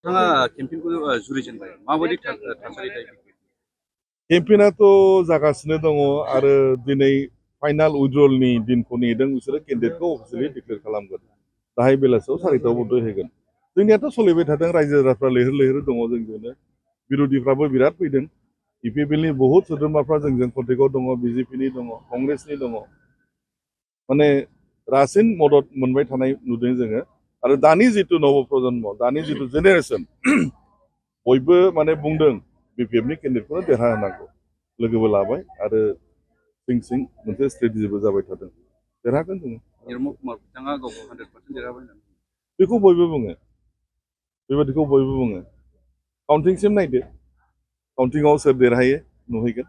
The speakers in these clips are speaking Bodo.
नोंथाङा केम्पेइनखौ जुरिजेनबाय माबायदि थासारि थायो? केम्पेइनाथ' जागासिनो दङ आरो दिनै फाइनाल उइड्रलनि दिनखौ नेदों बिसोरो केन्डिडेटखौ अफिसियेलि डिक्लेयार खालामगोन दाहाय बेलासियाव 4टायाव बन्द होगोन जोंनियाथ' सोलिबाय थादों रायजो राजाफ्रा लैहोर लैहोर दङ जोंजोंनो बिर'धिफ्राबो बिराद फैदों इपिपिएलनि बहुत सोद्रोमाफ्रा जोंजों कन्टेक्टआव दङ बिजेपिनि दङ कंग्रेसनि दङ माने रासिन मदद मोनबाय थानाय नुदों जोङो आरो दानि जिथु नव प्रजन्म दानि जिथु जेनेरेसन बयबो माने बुंदों बिपिएफनि केन्डिडेटखौनो देरहाहोनांगौ लोगोबो लाबाय आरो सिं मोनसे स्ट्रेटेजिबो जाबाय थादों देरहागोन जोङो निर्मल कुमार बिथाङा गावखौ 100% देरहाबाय होननानै बेखौ बयबो बुङो बेबादिखौ बयबो बुङो काउन्टिंसिम नायदो काउन्टिंआव सोर देरहायो नुहैगोन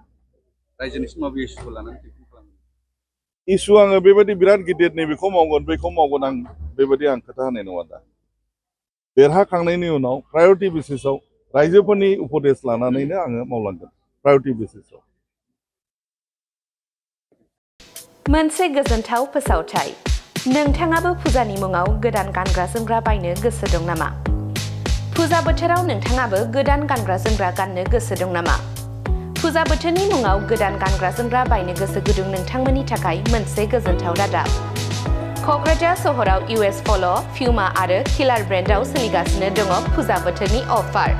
रायजोनिसिम माबे इस्युखौ लानानै केम्पेइन खालामो इसु आङो बेबायदि बिराद गिदिर नैबेखौ मावगोन बेखौ मावगोन आं बेबायदि आं खोथा होनाय नङा दा देरहाखांनायनि उनाव प्रायरिटि बेसिसआव रायजोफोरनि उपदेश लानानैनो आङो मावलांगोन प्रायरिटि बेसिसआव मोनसे गोजोनथाव फोसावथाय नोंथाङाबो फुजानि मुङाव गोदान गानग्रा जोमग्रा बायनो गोसो दं नामा? फुजा बोथोराव नोंथाङाबो गोदान गानग्रा जोमग्रा गाननो गोसो दं नामा? फुजा बोथोरनि मुङाव गोदान गानग्रा जोमग्रा बायनो गोसो गुदुं नोंथांमोननि थाखाय मोनसे गोजोनथाव रादाब। क'क्राझार सहराव US पल', प्युमा आरो किलार ब्रेन्डआव सोलिगासिनो दङ फुजा बोथोरनि अफार।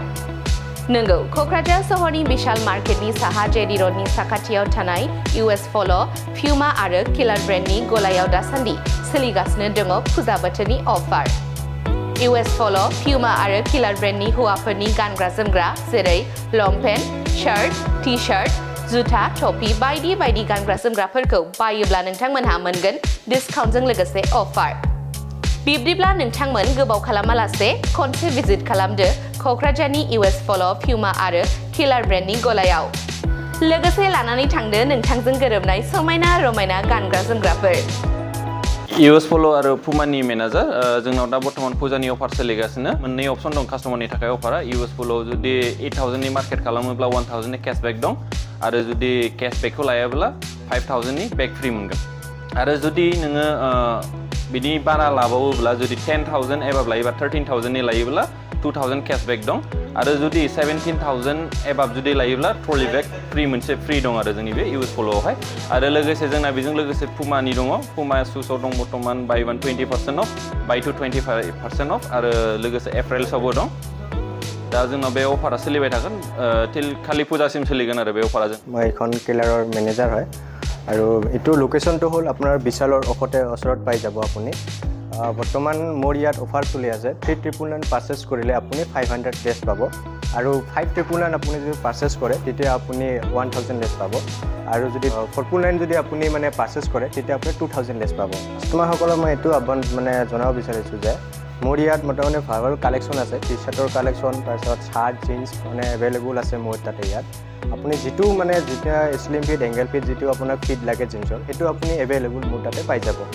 नंगौ, क'क्राझार सहरनि बिशाल मार्केटनि साहा जेडी रडनि साखाथियाव थानाय US पल', प्युमा आरो किलार ब्रेन्डनि गलायाव दासान्दि सोलिगासिनो दङ फुजा बोथोरनि अफार। US पल', प्युमा आरो किलार ब्रेन्डनि हौवाफोरनि गानग्रा जोमग्रा जेरै लंपेन्ट, शार्ट, टि-शार्ट, जुथा, टपि बायदि बायदि गानग्रा जोमग्राफोरखौ बायोब्ला नोंथांमोनहा मोनगोन डिसकाउन्टजों लोगोसे अफार। बिब्दिब्ला नोंथांमोन गोबाव खालामालासे खनसे भिजिट खालामदो क'क्राझारनि US पल', प्युमा आरो किलार ब्रेन्डनि गलायाव। लोगोसे लानानै थांदो नोंथांजों गोरोबनाय समायना रमायना गानग्रा जोमग्राफोर। US पल' आरो पुमानि मेनेजार जोंनाव दा बर्थमान फुजानि अफार सोलिगासिनो मोननै अपसन दं कास्टमारनि थाखाय अफारा US पल' जुदि 8000 नि मार्केट खालामोब्ला 1000 नि केशबेक दं आरो जुदि केशबेकखौ लायाब्ला 5000 नि बेक फ्रि मोनगोन आरो जुदि नोङो बिनि बारा लाबावोब्ला जुदि 10000 एबाब लायोबा 13000 नि लायोब्ला 2000 केशबेक दं आरो जुदि 17000 एबाब जुदि लायोब्ला ट्रलि बेग फ्रि मोनसे फ्रि दं आरो जोंनि बे US पल'आवहाय आरो लोगोसे जोंना बेजों लोगोसे पुमानि दङ पुमा शुसआव दं बर्थमान बाय 1 20% अफ बाय 2 25% अफ आरो लोगोसे एप्रेल्सआवबो दं दा जोंनाव बे अफारा सोलिबाय थागोन टिल खालि फुजासिम सोलिगोन आरो बे अफारा जों মই এখন কিলাৰৰ মেনেজাৰ হয় আৰু এইটো লোকেশ্যনটো হ'ল আপোনাৰ বিশালৰ ওচৰত পাই যাব আপুনি বৰ্তমান মোৰ ইয়াত অফাৰ চলি আছে 3999 পাৰচেজ কৰিলে আপুনি 500 লেছ পাব আৰু 5999 আপুনি যদি পাৰচেজ কৰে তেতিয়া আপুনি 1000 লেছ পাব আৰু যদি 499 যদি আপুনি মানে পাৰচেজ কৰে তেতিয়া আপুনি 2000 লেছ পাব কাষ্টমাৰসকলক মই এইটো মানে জনাব বিচাৰিছোঁ যে মোৰ ইয়াত মোটামুটি ভাল কালেকশ্যন আছে টি-শাৰ্টৰ কালেকশ্যন তাৰপিছত শাৰ্ট জিন্স মানে এভেইলেবল আছে মোৰ তাতে ইয়াত আপুনি যিটো মানে যেতিয়া স্লিম ফিট এংগেল ফিট যিটো আপোনাক ফিট লাগে জিন্সৰ সেইটো আপুনি এভেইলেবল মোৰ তাতে পাই যাব